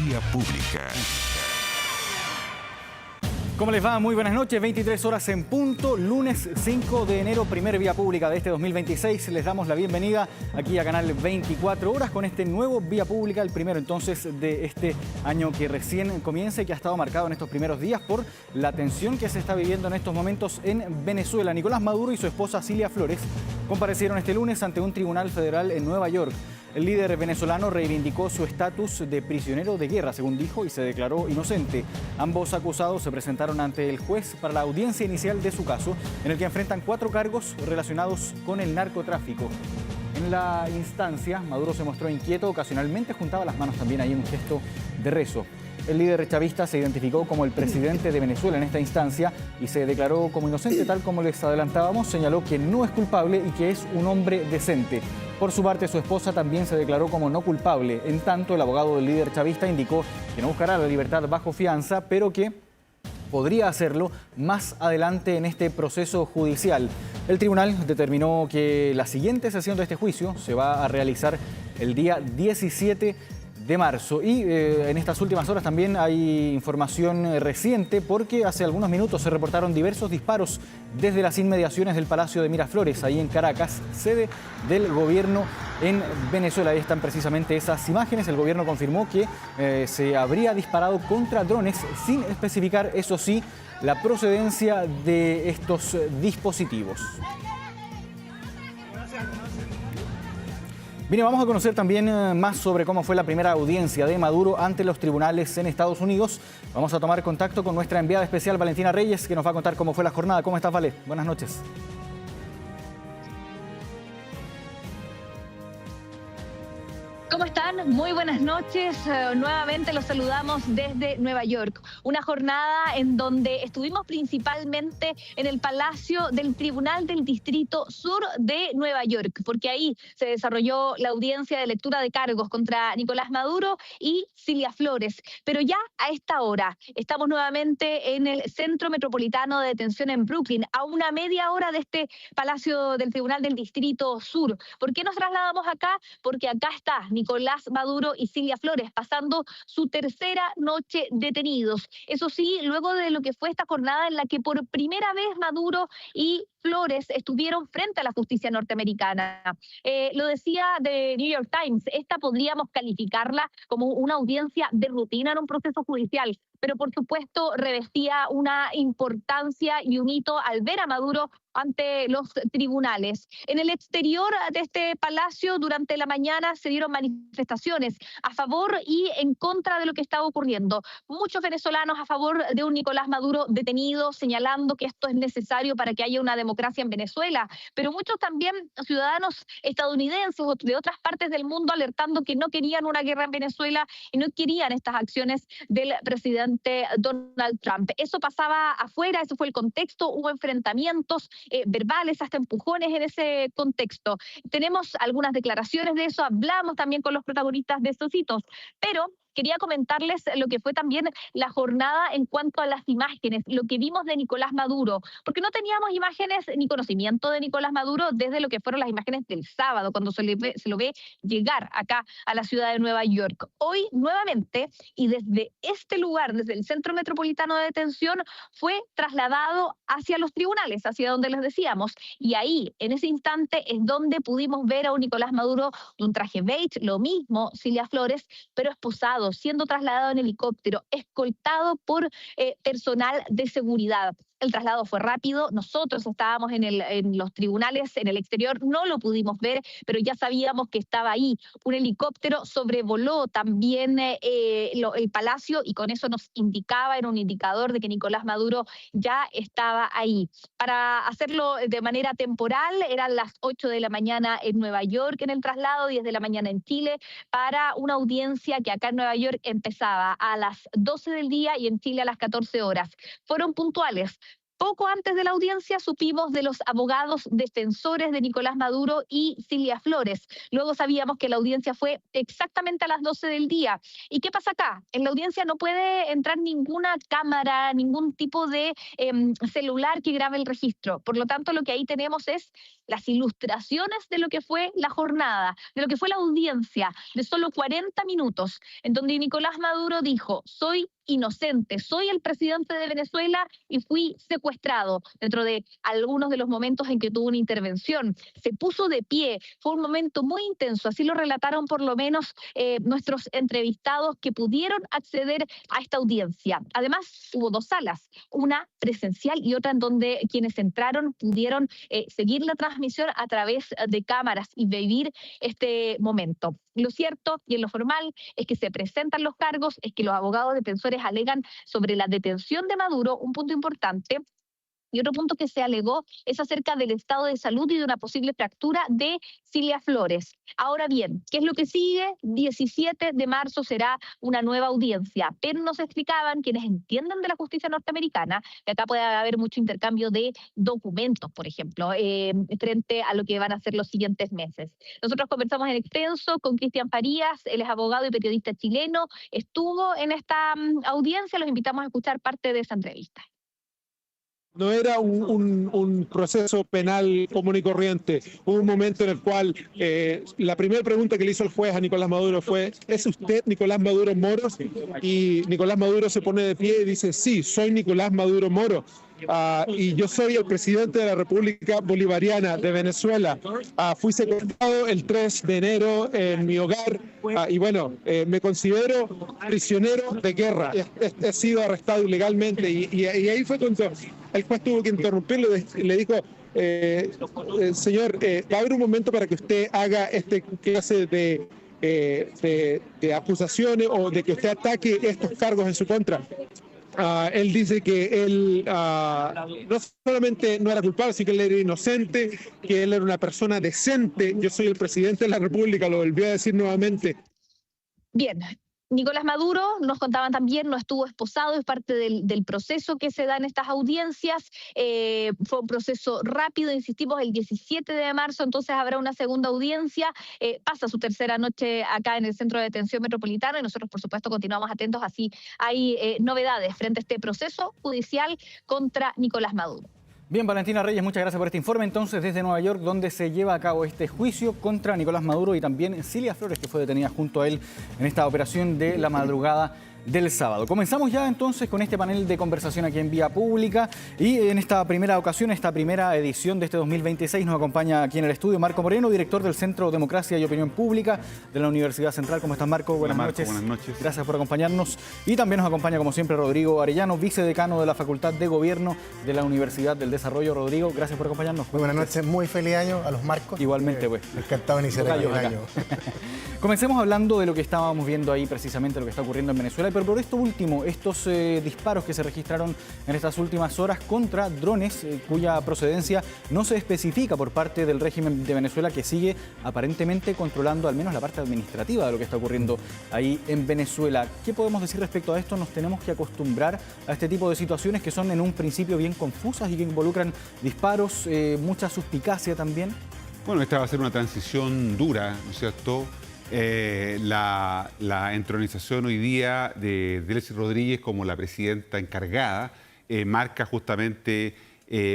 Vía Pública. ¿Cómo les va? Muy buenas noches, 23 horas en punto, lunes 5 de enero, primer Vía Pública de este 2026. Les damos la bienvenida aquí a Canal 24 Horas con este nuevo Vía Pública, el primero entonces de este año que recién comienza y que ha estado marcado en estos primeros días por la tensión que se está viviendo en estos momentos en Venezuela. Nicolás Maduro y su esposa Cilia Flores comparecieron este lunes ante un tribunal federal en Nueva York. El líder venezolano reivindicó su estatus de prisionero de guerra, según dijo, y se declaró inocente. Ambos acusados se presentaron ante el juez para la audiencia inicial de su caso, en el que enfrentan 4 cargos relacionados con el narcotráfico. En la instancia, Maduro se mostró inquieto, ocasionalmente juntaba las manos también ahí en un gesto de rezo. El líder chavista se identificó como el presidente de Venezuela en esta instancia y se declaró como inocente, tal como les adelantábamos. Señaló que no es culpable y que es un hombre decente. Por su parte, su esposa también se declaró como no culpable. En tanto, el abogado del líder chavista indicó que no buscará la libertad bajo fianza, pero que podría hacerlo más adelante en este proceso judicial. El tribunal determinó que la siguiente sesión de este juicio se va a realizar el día 17 de marzo. Y en estas últimas horas también hay información reciente porque hace algunos minutos se reportaron diversos disparos desde las inmediaciones del Palacio de Miraflores, ahí en Caracas, sede del gobierno en Venezuela. Ahí están precisamente esas imágenes. El gobierno confirmó que se habría disparado contra drones sin especificar, eso sí, la procedencia de estos dispositivos. Bien, vamos a conocer también más sobre cómo fue la primera audiencia de Maduro ante los tribunales en Estados Unidos. Vamos a tomar contacto con nuestra enviada especial Valentina Reyes, que nos va a contar cómo fue la jornada. ¿Cómo estás, Vale? Buenas noches. ¿Cómo están? Muy buenas noches. Nuevamente los saludamos desde Nueva York. Una jornada en donde estuvimos principalmente en el Palacio del Tribunal del Distrito Sur de Nueva York, porque ahí se desarrolló la audiencia de lectura de cargos contra Nicolás Maduro y Cilia Flores. Pero ya a esta hora estamos nuevamente en el Centro Metropolitano de Detención en Brooklyn, a una media hora de este Palacio del Tribunal del Distrito Sur. ¿Por qué nos trasladamos acá? Porque acá está Nicolás Maduro y Cilia Flores, pasando su tercera noche detenidos. Eso sí, luego de lo que fue esta jornada en la que por primera vez Maduro y Flores estuvieron frente a la justicia norteamericana. Lo decía The New York Times, esta podríamos calificarla como una audiencia de rutina en un proceso judicial, pero por supuesto revestía una importancia y un hito al ver a Maduro ante los tribunales. En el exterior de este palacio, durante la mañana se dieron manifestaciones a favor y en contra de lo que estaba ocurriendo. Muchos venezolanos a favor de un Nicolás Maduro detenido, señalando que esto es necesario para que haya una democracia en Venezuela, pero muchos también ciudadanos estadounidenses o de otras partes del mundo alertando que no querían una guerra en Venezuela y no querían estas acciones del presidente Donald Trump. Eso pasaba afuera, ese fue el contexto, hubo enfrentamientos verbales, hasta empujones en ese contexto. Tenemos algunas declaraciones de eso, hablamos también con los protagonistas de estos hitos, pero quería comentarles lo que fue también la jornada en cuanto a las imágenes, lo que vimos de Nicolás Maduro, porque no teníamos imágenes ni conocimiento de Nicolás Maduro desde lo que fueron las imágenes del sábado, cuando se lo ve llegar acá a la ciudad de Nueva York. Hoy, nuevamente, y desde este lugar, desde el Centro Metropolitano de Detención, fue trasladado hacia los tribunales, hacia donde les decíamos, y ahí, en ese instante, es donde pudimos ver a un Nicolás Maduro de un traje beige, lo mismo Cilia Flores, pero esposado, siendo trasladado en helicóptero, escoltado por personal de seguridad. El traslado fue rápido, nosotros estábamos en los tribunales, en el exterior, no lo pudimos ver, pero ya sabíamos que estaba ahí. Un helicóptero sobrevoló también el palacio y con eso nos indicaba, era un indicador de que Nicolás Maduro ya estaba ahí. Para hacerlo de manera temporal, eran las 8 de la mañana en Nueva York en el traslado, 10 de la mañana en Chile, para una audiencia que acá en Nueva York empezaba a las 12 del día y en Chile a las 14 horas. Fueron puntuales. Poco antes de la audiencia supimos de los abogados defensores de Nicolás Maduro y Cilia Flores. Luego sabíamos que la audiencia fue exactamente a las 12 del día. ¿Y qué pasa acá? En la audiencia no puede entrar ninguna cámara, ningún tipo de celular que grabe el registro. Por lo tanto, lo que ahí tenemos es las ilustraciones de lo que fue la jornada, de lo que fue la audiencia de solo 40 minutos, en donde Nicolás Maduro dijo: soy inocente, soy el presidente de Venezuela y fui secuestrado. Dentro de algunos de los momentos en que tuvo una intervención, se puso de pie, fue un momento muy intenso, así lo relataron por lo menos nuestros entrevistados que pudieron acceder a esta audiencia. Además, hubo dos salas, una presencial y otra en donde quienes entraron pudieron seguir la transmisión a través de cámaras y vivir este momento. Lo cierto y en lo formal es que se presentan los cargos, es que los abogados defensores alegan sobre la detención de Maduro, un punto importante. Y otro punto que se alegó es acerca del estado de salud y de una posible fractura de Cilia Flores. Ahora bien, ¿qué es lo que sigue? 17 de marzo será una nueva audiencia, pero nos explicaban quienes entienden de la justicia norteamericana que acá puede haber mucho intercambio de documentos, por ejemplo, frente a lo que van a ser los siguientes meses. Nosotros conversamos en extenso con Cristian Farías, él es abogado y periodista chileno, estuvo en esta audiencia, los invitamos a escuchar parte de esa entrevista. No era un proceso penal común y corriente. Hubo un momento en el cual la primera pregunta que le hizo el juez a Nicolás Maduro fue: ¿es usted Nicolás Maduro Moro? Y Nicolás Maduro se pone de pie y dice: sí, soy Nicolás Maduro Moro. Y yo soy el presidente de la República Bolivariana de Venezuela. Fui secuestrado el 3 de enero en mi hogar y bueno, me considero prisionero de guerra. He sido arrestado ilegalmente y ahí fue cuando el juez tuvo que interrumpirlo y le dijo: señor, va a haber un momento para que usted haga este clase de acusaciones o de que usted ataque estos cargos en su contra. Él dice que él no solamente no era culpable, sino que él era inocente, que él era una persona decente. Yo soy el presidente de la República, lo volvió a decir nuevamente. Bien. Nicolás Maduro, nos contaban también, no estuvo esposado, es parte del proceso que se da en estas audiencias. Fue un proceso rápido, insistimos, el 17 de marzo, entonces habrá una segunda audiencia. Pasa su tercera noche acá en el Centro de Detención Metropolitano y nosotros, por supuesto, continuamos atentos, así hay novedades frente a este proceso judicial contra Nicolás Maduro. Bien, Valentina Reyes, muchas gracias por este informe. Entonces, desde Nueva York, donde se lleva a cabo este juicio contra Nicolás Maduro y también Cilia Flores, que fue detenida junto a él en esta operación de la madrugada del sábado. Comenzamos ya entonces con este panel de conversación aquí en Vía Pública y en esta primera ocasión, esta primera edición de este 2026 nos acompaña aquí en el estudio Marco Moreno, director del Centro Democracia y Opinión Pública de la Universidad Central. ¿Cómo estás, Marco? Buenas noches. Buenas noches. Gracias por acompañarnos. Y también nos acompaña, como siempre, Rodrigo Arellano, vicedecano de la Facultad de Gobierno de la Universidad del Desarrollo. Rodrigo, gracias por acompañarnos. Muy buenas noches, muy feliz año a los Marcos. Igualmente, pues. Encantado de iniciar el año. Comencemos hablando de lo que estábamos viendo ahí, precisamente lo que está ocurriendo en Venezuela, pero por esto último, estos disparos que se registraron en estas últimas horas contra drones cuya procedencia no se especifica por parte del régimen de Venezuela, que sigue aparentemente controlando al menos la parte administrativa de lo que está ocurriendo ahí en Venezuela. ¿Qué podemos decir respecto a esto? ¿Nos tenemos que acostumbrar a este tipo de situaciones que son en un principio bien confusas y que involucran disparos, mucha suspicacia también? Bueno, esta va a ser una transición dura, ¿no es cierto? La entronización hoy día de Delcy Rodríguez como la presidenta encargada marca justamente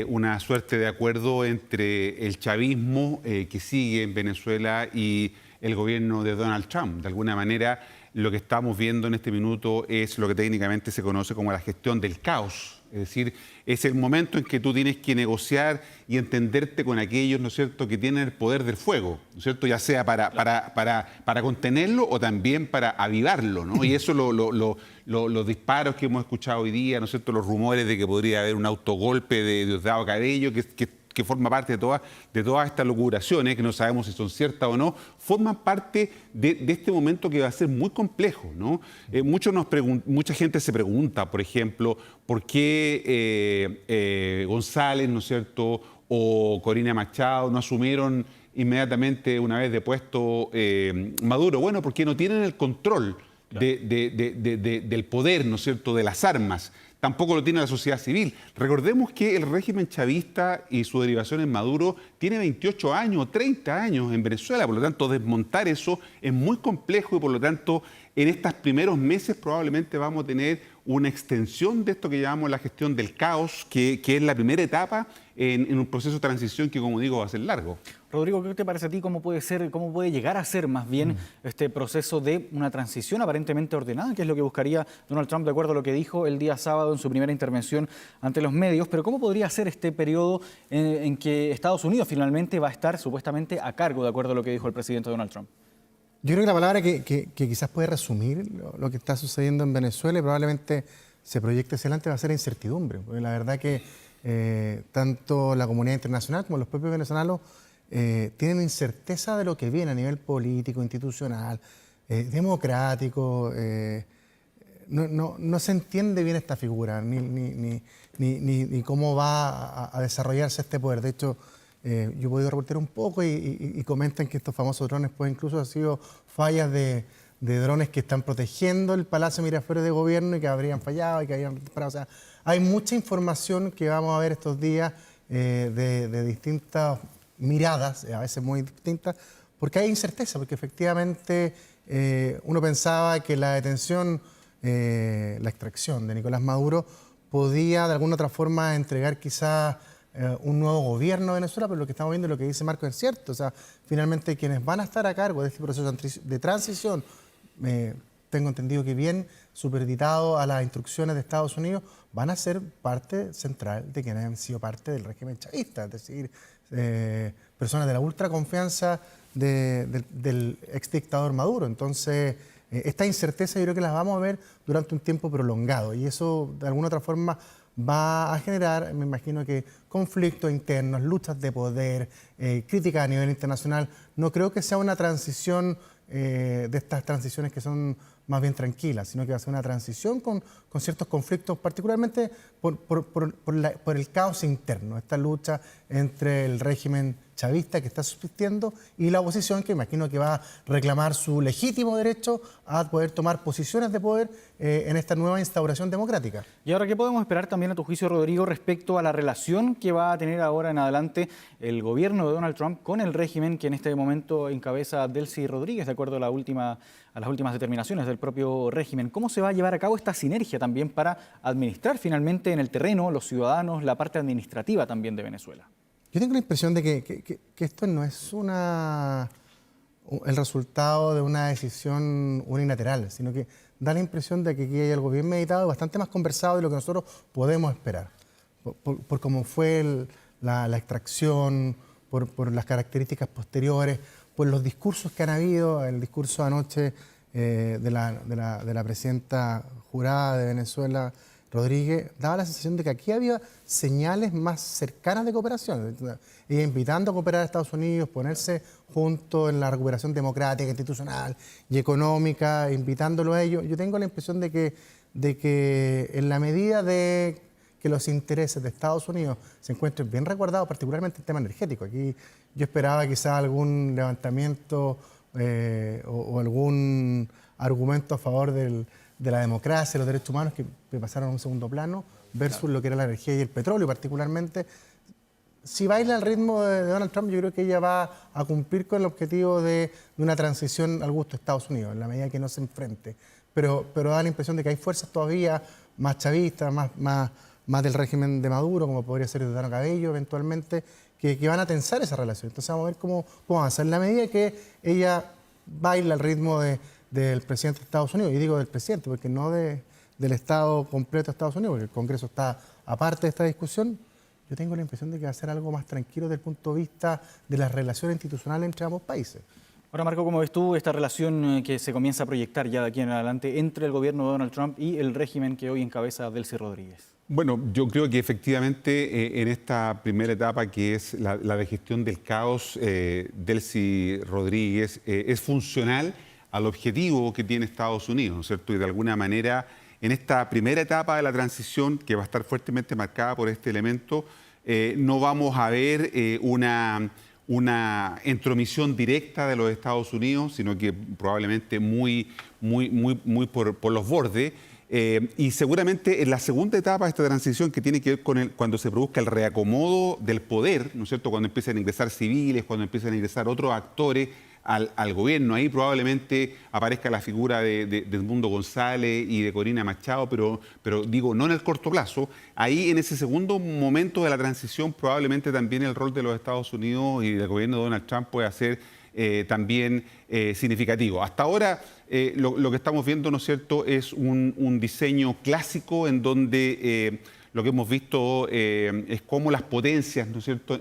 una suerte de acuerdo entre el chavismo que sigue en Venezuela y el gobierno de Donald Trump. De alguna manera, lo que estamos viendo en este minuto es lo que técnicamente se conoce como la gestión del caos. Es decir, es el momento en que tú tienes que negociar y entenderte con aquellos, ¿no es cierto?, que tienen el poder del fuego, ¿no es cierto?, ya sea para contenerlo o también para avivarlo, ¿no? Y eso los disparos que hemos escuchado hoy día, ¿no es cierto?, los rumores de que podría haber un autogolpe de Diosdado Cabello, que forma parte de todas estas locuraciones, que no sabemos si son ciertas o no, forman parte de este momento que va a ser muy complejo, ¿no? Mucha gente se pregunta, por ejemplo, por qué González, ¿no es cierto?, o Corina Machado no asumieron inmediatamente una vez depuesto Maduro. Bueno, porque no tienen el control del poder, ¿no es cierto?, de las armas. Tampoco lo tiene la sociedad civil. Recordemos que el régimen chavista y su derivación en Maduro tiene 28 años, 30 años en Venezuela. Por lo tanto, desmontar eso es muy complejo y por lo tanto, en estos primeros meses probablemente vamos a tener una extensión de esto que llamamos la gestión del caos, que es la primera etapa en un proceso de transición que, como digo, va a ser largo. Rodrigo, ¿qué te parece a ti? ¿Cómo puede llegar a ser más bien este proceso de una transición aparentemente ordenada, que es lo que buscaría Donald Trump, de acuerdo a lo que dijo el día sábado en su primera intervención ante los medios? Pero ¿cómo podría ser este periodo en que Estados Unidos finalmente va a estar supuestamente a cargo, de acuerdo a lo que dijo el presidente Donald Trump? Yo creo que la palabra que quizás puede resumir lo que está sucediendo en Venezuela y probablemente se proyecte hacia adelante va a ser incertidumbre. Porque la verdad que tanto la comunidad internacional como los propios venezolanos tienen incerteza de lo que viene a nivel político, institucional, democrático. No se entiende bien esta figura, ni cómo va a desarrollarse este poder. De hecho, yo he podido reportar un poco y comentan que estos famosos drones pues incluso han sido fallas de drones que están protegiendo el Palacio Miraflores de Gobierno y que habrían fallado y que habrían disparado. O sea, hay mucha información que vamos a ver estos días de distintas miradas, a veces muy distintas, porque hay incerteza, porque efectivamente uno pensaba que la detención, la extracción de Nicolás Maduro podía de alguna otra forma entregar quizás un nuevo gobierno de Venezuela, pero lo que estamos viendo y lo que dice Marco es cierto. O sea, finalmente quienes van a estar a cargo de este proceso de transición, tengo entendido que bien supeditado a las instrucciones de Estados Unidos, van a ser parte central de quienes han sido parte del régimen chavista, es decir, personas de la ultra confianza del ex dictador Maduro. Entonces, esta incerteza yo creo que la vamos a ver durante un tiempo prolongado y eso de alguna otra forma va a generar, me imagino que conflictos internos, luchas de poder, críticas a nivel internacional. No creo que sea una transición de estas transiciones que son más bien tranquilas, sino que va a ser una transición con ciertos conflictos, particularmente por el caos interno, esta lucha entre el régimen chavista que está subsistiendo y la oposición, que imagino que va a reclamar su legítimo derecho a poder tomar posiciones de poder en esta nueva instauración democrática. Y ahora, ¿qué podemos esperar también a tu juicio, Rodrigo, respecto a la relación que va a tener ahora en adelante el gobierno de Donald Trump con el régimen que en este momento encabeza Delcy Rodríguez, de acuerdo a las últimas determinaciones del propio régimen? ¿Cómo se va a llevar a cabo esta sinergia también para administrar finalmente en el terreno, los ciudadanos, la parte administrativa también de Venezuela? Yo tengo la impresión de que esto no es el resultado de una decisión unilateral, sino que da la impresión de que aquí hay algo bien meditado y bastante más conversado de lo que nosotros podemos esperar. Por cómo fue la extracción, por las características posteriores, por los discursos que han habido, el discurso anoche de la presidenta jurada de Venezuela, Rodríguez, daba la sensación de que aquí había señales más cercanas de cooperación. Ella invitando a cooperar a Estados Unidos, ponerse junto en la recuperación democrática, institucional y económica, invitándolo a ellos. Yo tengo la impresión de que en la medida de que los intereses de Estados Unidos se encuentren bien resguardados, particularmente el tema energético. Aquí yo esperaba quizá algún levantamiento o algún argumento a favor de la democracia, los derechos humanos que pasaron a un segundo plano versus lo que era la energía y el petróleo particularmente. Si baila al ritmo de Donald Trump, yo creo que ella va a cumplir con el objetivo de una transición al gusto de Estados Unidos, en la medida que no se enfrente. Pero da la impresión de que hay fuerzas todavía más chavistas, más del régimen de Maduro, como podría ser Diosdado Cabello eventualmente, que van a tensar esa relación. Entonces vamos a ver cómo avanza. En la medida que ella baila al ritmo del presidente de Estados Unidos, y digo del presidente, porque no del Estado completo de Estados Unidos, porque el Congreso está aparte de esta discusión, yo tengo la impresión de que va a ser algo más tranquilo desde el punto de vista de las relaciones institucionales entre ambos países. Ahora, Marco, ¿cómo ves tú esta relación que se comienza a proyectar ya de aquí en adelante entre el gobierno de Donald Trump y el régimen que hoy encabeza Delcy Rodríguez? Bueno, yo creo que efectivamente en esta primera etapa, que es la de gestión del caos, Delcy Rodríguez es funcional al objetivo que tiene Estados Unidos, ¿no es cierto? Y de alguna manera, en esta primera etapa de la transición, que va a estar fuertemente marcada por este elemento, no vamos a ver una intromisión directa de los Estados Unidos, sino que probablemente muy por los bordes. Y seguramente en la segunda etapa de esta transición, que tiene que ver con cuando se produzca el reacomodo del poder, ¿no es cierto? Cuando empiezan a ingresar civiles, cuando empiezan a ingresar otros actores al gobierno. Ahí probablemente aparezca la figura de Edmundo González y de Corina Machado, pero digo, no en el corto plazo. Ahí, en ese segundo momento de la transición, probablemente también el rol de los Estados Unidos y del gobierno de Donald Trump puede ser también significativo. Hasta ahora, lo que estamos viendo, ¿no es cierto?, es un diseño clásico en donde lo que hemos visto es cómo las potencias, ¿no es cierto?,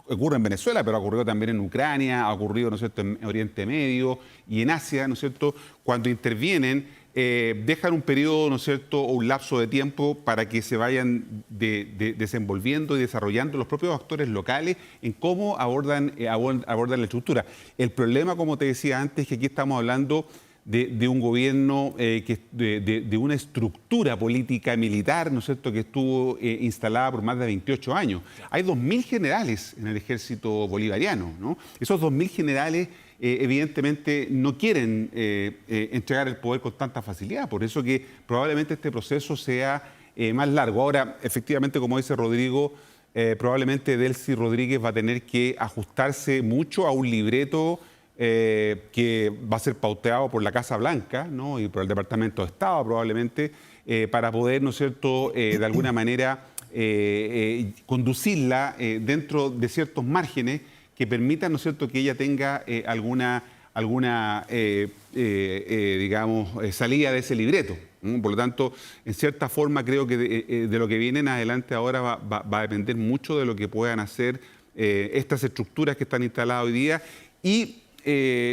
ocurre en Venezuela, pero ha ocurrido también en Ucrania, ha ocurrido, ¿no es cierto?, en Oriente Medio y en Asia, ¿no es cierto?, cuando intervienen, dejan un periodo, ¿no es cierto?, o un lapso de tiempo para que se vayan desenvolviendo y desarrollando los propios actores locales en cómo abordan la estructura. El problema, como te decía antes, es que aquí estamos hablando de un gobierno, de una estructura política militar, ¿no es cierto?, que estuvo instalada por más de 28 años. Hay 2.000 generales en el ejército bolivariano, ¿no? Esos 2.000 generales evidentemente no quieren entregar el poder con tanta facilidad, por eso que probablemente este proceso sea más largo. Ahora, efectivamente, como dice Rodrigo, probablemente Delcy Rodríguez va a tener que ajustarse mucho a un libreto que va a ser pauteado por la Casa Blanca, ¿no?, y por el Departamento de Estado probablemente, para poder, ¿no es cierto?, de alguna manera conducirla dentro de ciertos márgenes que permitan, ¿no es cierto?, que ella tenga alguna digamos, salida de ese libreto. Por lo tanto, en cierta forma, creo que de lo que viene en adelante ahora va a depender mucho de lo que puedan hacer estas estructuras que están instaladas hoy día. Y,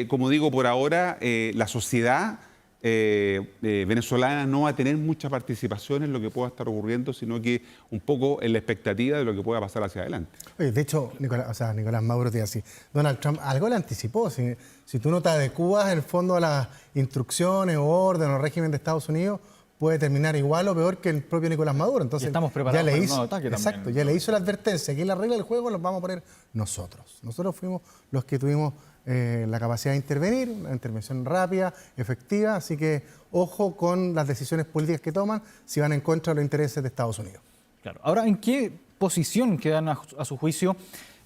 como digo, por ahora, la sociedad venezolana no va a tener mucha participación en lo que pueda estar ocurriendo, sino que un poco en la expectativa de lo que pueda pasar hacia adelante. Oye, de hecho, Nicolás Maduro te dice así, Donald Trump algo le anticipó. Si tú no te adecuas en el fondo a las instrucciones o orden o régimen de Estados Unidos, puede terminar igual o peor que el propio Nicolás Maduro. Entonces, y estamos preparados para un nuevo ataque exacto, también. Ya le hizo la advertencia. Aquí en la regla del juego los vamos a poner nosotros. Nosotros fuimos los que tuvimos la capacidad de intervenir, una intervención rápida, efectiva. Así que ojo con las decisiones políticas que toman si van en contra de los intereses de Estados Unidos. Claro. Ahora, ¿en qué posición quedan a su juicio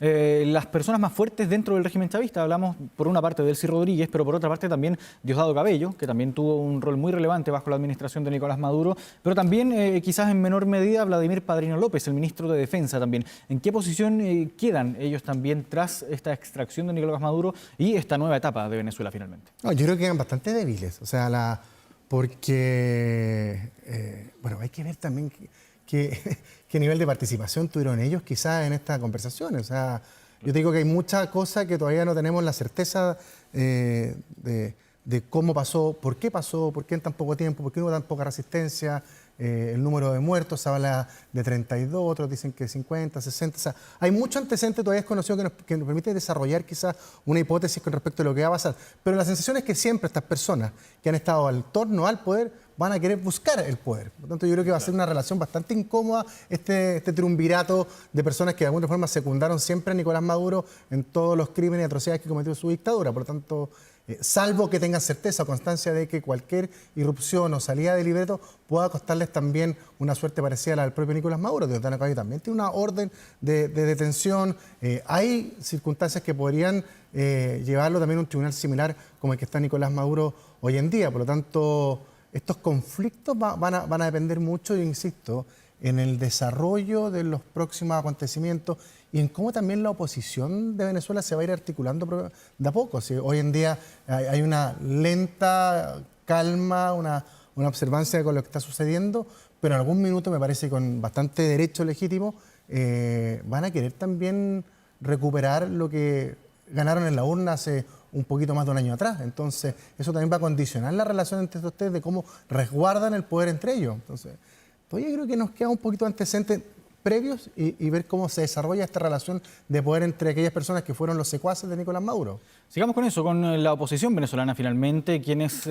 las personas más fuertes dentro del régimen chavista? Hablamos por una parte de Delcy Rodríguez, pero por otra parte también Diosdado Cabello, que también tuvo un rol muy relevante bajo la administración de Nicolás Maduro, pero también quizás en menor medida Vladimir Padrino López, el ministro de Defensa también. ¿En qué posición quedan ellos también tras esta extracción de Nicolás Maduro y esta nueva etapa de Venezuela finalmente? No, yo creo que quedan bastante débiles, porque bueno, hay que ver también qué nivel de participación tuvieron ellos quizás en esta conversación. O sea, yo te digo que hay muchas cosas que todavía no tenemos la certeza de cómo pasó, por qué en tan poco tiempo, por qué hubo tan poca resistencia, el número de muertos, se habla de 32, otros dicen que 50, 60. O sea, hay mucho antecedente todavía desconocido que nos permite desarrollar quizás una hipótesis con respecto a lo que va a pasar. Pero la sensación es que siempre estas personas que han estado al torno al poder van a querer buscar el poder. Por lo tanto, yo creo que va a ser una relación bastante incómoda este triunvirato de personas que de alguna forma secundaron siempre a Nicolás Maduro en todos los crímenes y atrocidades que cometió su dictadura. Por lo tanto, salvo que tengan certeza o constancia de que cualquier irrupción o salida de libreto pueda costarles también una suerte parecida a la del propio Nicolás Maduro. Diosdado Cabello también tiene una orden de detención. Hay circunstancias que podrían llevarlo también a un tribunal similar como el que está Nicolás Maduro hoy en día. Por lo tanto, estos conflictos van a depender mucho, yo insisto, en el desarrollo de los próximos acontecimientos y en cómo también la oposición de Venezuela se va a ir articulando de a poco. ¿Sí? Hoy en día hay una lenta calma, una observancia con lo que está sucediendo, pero en algún minuto me parece que con bastante derecho legítimo van a querer también recuperar lo que ganaron en la urna hace un poquito más de un año atrás. Entonces, eso también va a condicionar la relación entre ustedes de cómo resguardan el poder entre ellos. Entonces, todavía creo que nos queda un poquito de antecedentes previos y ver cómo se desarrolla esta relación de poder entre aquellas personas que fueron los secuaces de Nicolás Maduro. Sigamos con eso, con la oposición venezolana finalmente, quienes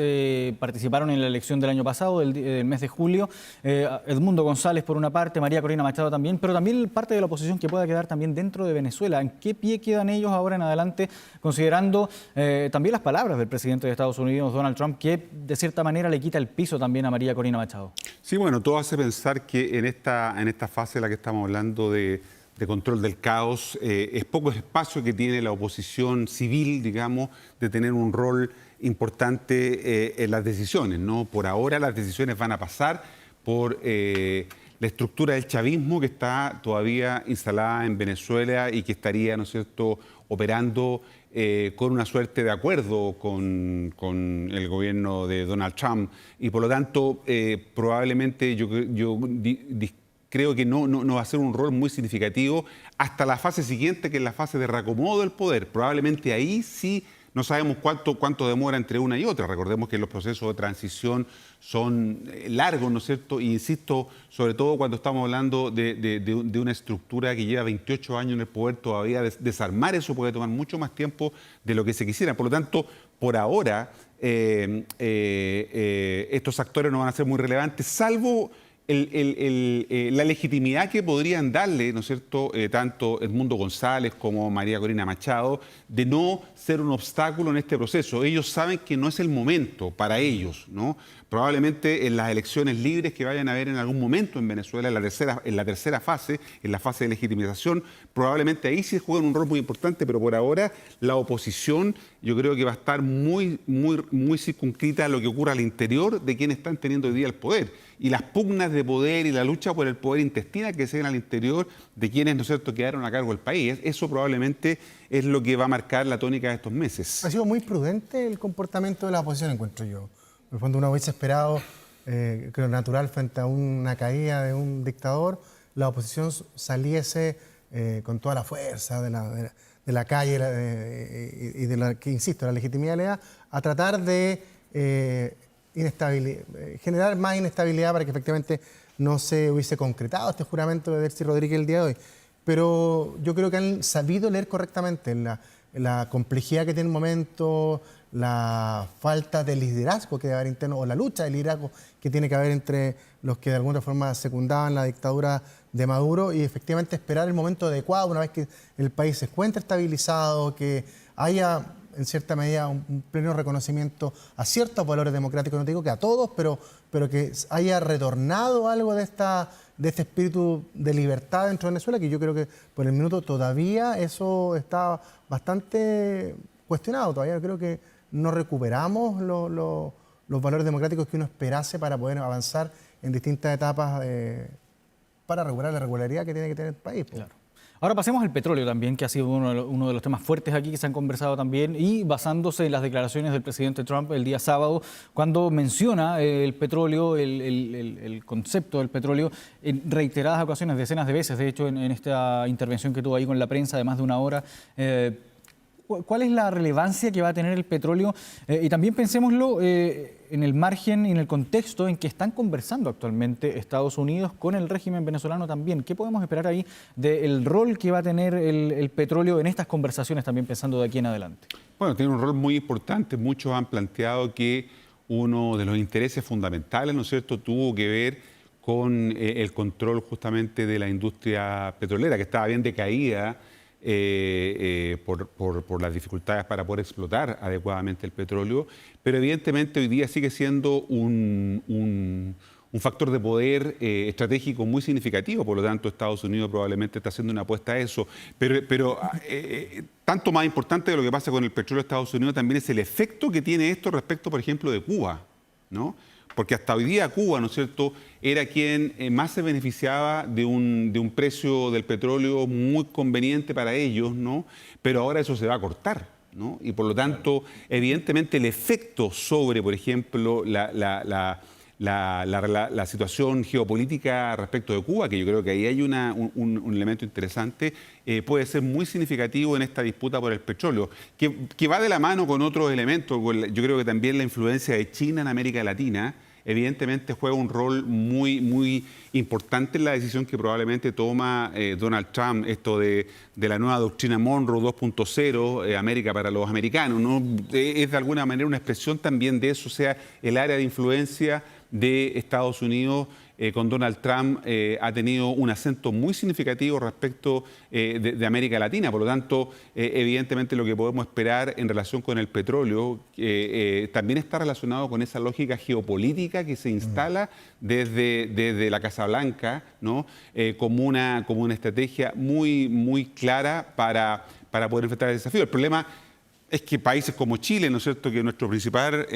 participaron en la elección del año pasado, del mes de julio. Edmundo González por una parte, María Corina Machado también, pero también parte de la oposición que pueda quedar también dentro de Venezuela. ¿En qué pie quedan ellos ahora en adelante, considerando también las palabras del presidente de Estados Unidos, Donald Trump, que de cierta manera le quita el piso también a María Corina Machado? Sí, bueno, todo hace pensar que en esta fase en la que estamos hablando de de control del caos, es poco espacio que tiene la oposición civil, digamos, de tener un rol importante en las decisiones, ¿no? Por ahora las decisiones van a pasar por la estructura del chavismo que está todavía instalada en Venezuela y que estaría, ¿no es cierto?, operando con una suerte de acuerdo con el gobierno de Donald Trump. Y por lo tanto, probablemente yo creo que no va a ser un rol muy significativo hasta la fase siguiente, que es la fase de reacomodo del poder. Probablemente ahí sí no sabemos cuánto demora entre una y otra. Recordemos que los procesos de transición son largos, ¿no es cierto? Y insisto, sobre todo cuando estamos hablando de una estructura que lleva 28 años en el poder, todavía desarmar eso puede tomar mucho más tiempo de lo que se quisiera. Por lo tanto, por ahora, estos actores no van a ser muy relevantes, salvo la legitimidad que podrían darle, ¿no es cierto?, tanto Edmundo González como María Corina Machado, de no ser un obstáculo en este proceso. Ellos saben que no es el momento para ellos, ¿no? Probablemente en las elecciones libres que vayan a haber en algún momento en Venezuela, en la tercera fase, en la fase de legitimización, probablemente ahí sí juegan un rol muy importante, pero por ahora la oposición yo creo que va a estar muy circunscrita a lo que ocurra al interior de quienes están teniendo hoy día el poder. Y las pugnas de poder y la lucha por el poder intestina que se ven al interior de quienes, ¿no es cierto?, quedaron a cargo del país. Eso probablemente es lo que va a marcar la tónica de estos meses. Ha sido muy prudente el comportamiento de la oposición, encuentro yo. En el fondo uno hubiese esperado que lo natural frente a una caída de un dictador, la oposición saliese con toda la fuerza de la calle y de la que, insisto, la legitimidad le da a tratar de generar más inestabilidad para que efectivamente no se hubiese concretado este juramento de Delcy Rodríguez el día de hoy. Pero yo creo que han sabido leer correctamente la complejidad que tiene el momento, la falta de liderazgo que debe haber interno, o la lucha de liderazgo que tiene que haber entre los que de alguna forma secundaban la dictadura de Maduro, y efectivamente esperar el momento adecuado una vez que el país se encuentre estabilizado, que haya en cierta medida un pleno reconocimiento a ciertos valores democráticos, no te digo que a todos, pero que haya retornado algo de este espíritu de libertad dentro de Venezuela, que yo creo que por el minuto todavía eso está bastante cuestionado. Todavía creo que no recuperamos los valores democráticos que uno esperase para poder avanzar en distintas etapas para regular la regularidad que tiene que tener el país. Claro. Ahora pasemos al petróleo también, que ha sido uno de los temas fuertes aquí que se han conversado también, y basándose en las declaraciones del presidente Trump el día sábado, cuando menciona el petróleo, el concepto del petróleo, en reiteradas ocasiones, decenas de veces, de hecho, en esta intervención que tuvo ahí con la prensa de más de una hora. ¿Cuál es la relevancia que va a tener el petróleo? Y también pensémoslo en el margen y en el contexto en que están conversando actualmente Estados Unidos con el régimen venezolano también. ¿Qué podemos esperar ahí del rol que va a tener el petróleo en estas conversaciones, también pensando de aquí en adelante? Bueno, tiene un rol muy importante. Muchos han planteado que uno de los intereses fundamentales, ¿no es cierto?, tuvo que ver con el control justamente de la industria petrolera, que estaba bien decaída por las dificultades para poder explotar adecuadamente el petróleo, pero evidentemente hoy día sigue siendo un factor de poder estratégico muy significativo. Por lo tanto, Estados Unidos probablemente está haciendo una apuesta a eso, pero tanto más importante de lo que pasa con el petróleo de Estados Unidos también es el efecto que tiene esto respecto, por ejemplo, de Cuba, ¿no? Porque hasta hoy día Cuba, ¿no es cierto?, era quien más se beneficiaba de un precio del petróleo muy conveniente para ellos, ¿no? Pero ahora eso se va a cortar, ¿no? Y por lo tanto, evidentemente el efecto sobre, por ejemplo, la situación geopolítica respecto de Cuba, que yo creo que ahí hay un elemento interesante, puede ser muy significativo en esta disputa por el petróleo, que va de la mano con otros elementos. Yo creo que también la influencia de China en América Latina evidentemente juega un rol muy importante en la decisión que probablemente toma Donald Trump, esto de la nueva doctrina Monroe 2.0, América para los americanos, ¿no? Es de alguna manera una expresión también de eso, o sea, el área de influencia de Estados Unidos con Donald Trump ha tenido un acento muy significativo respecto de América Latina. Por lo tanto, evidentemente lo que podemos esperar en relación con el petróleo también está relacionado con esa lógica geopolítica que se instala desde la Casa Blanca, ¿no? Como una estrategia muy clara para poder enfrentar el desafío. El problema es que países como Chile, ¿no es cierto?, que es nuestro principal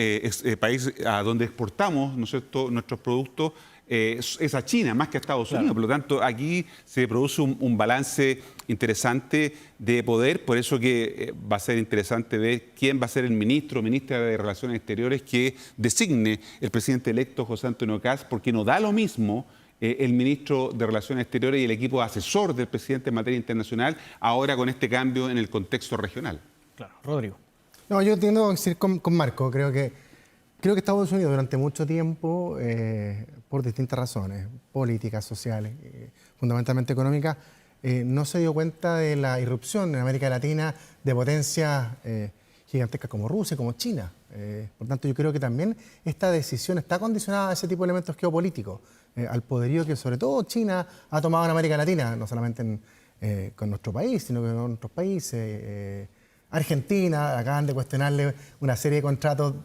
país a donde exportamos, ¿no es cierto?, nuestros productos, es a China más que a Estados Unidos. Por lo tanto, aquí se produce un balance interesante de poder. Por eso que va a ser interesante ver quién va a ser el ministro o ministra de Relaciones Exteriores que designe el presidente electo José Antonio Kast, porque no da lo mismo el ministro de Relaciones Exteriores y el equipo asesor del presidente en materia internacional ahora con este cambio en el contexto regional. Claro, Rodrigo. No, yo tiendo a decir con Marco, creo que Estados Unidos durante mucho tiempo, por distintas razones, políticas, sociales, fundamentalmente económicas, no se dio cuenta de la irrupción en América Latina de potencias gigantescas como Rusia, como China. Por tanto, yo creo que también esta decisión está condicionada a ese tipo de elementos geopolíticos, al poderío que sobre todo China ha tomado en América Latina, no solamente con nuestro país, sino que con otros países. Argentina, acaban de cuestionarle una serie de contratos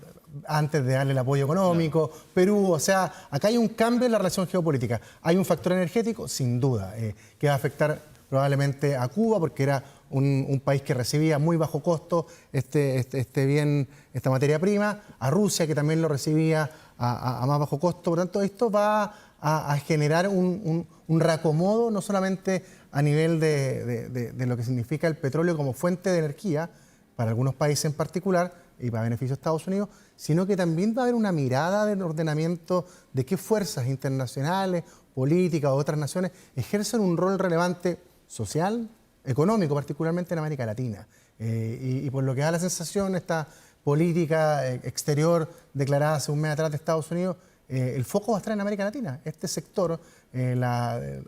antes de darle el apoyo económico, claro. Perú, o sea, acá hay un cambio en la relación geopolítica. Hay un factor energético, sin duda, que va a afectar probablemente a Cuba, porque era un país que recibía muy bajo costo este bien, esta materia prima, a Rusia, que también lo recibía a más bajo costo. Por tanto, esto va a generar un reacomodo, no solamente a nivel de lo que significa el petróleo como fuente de energía, para algunos países en particular, y para beneficio de Estados Unidos, sino que también va a haber una mirada del ordenamiento de qué fuerzas internacionales, políticas o otras naciones ejercen un rol relevante social, económico, particularmente en América Latina. Y por lo que da la sensación, esta política exterior declarada hace un mes atrás de Estados Unidos, el foco va a estar en América Latina. Este sector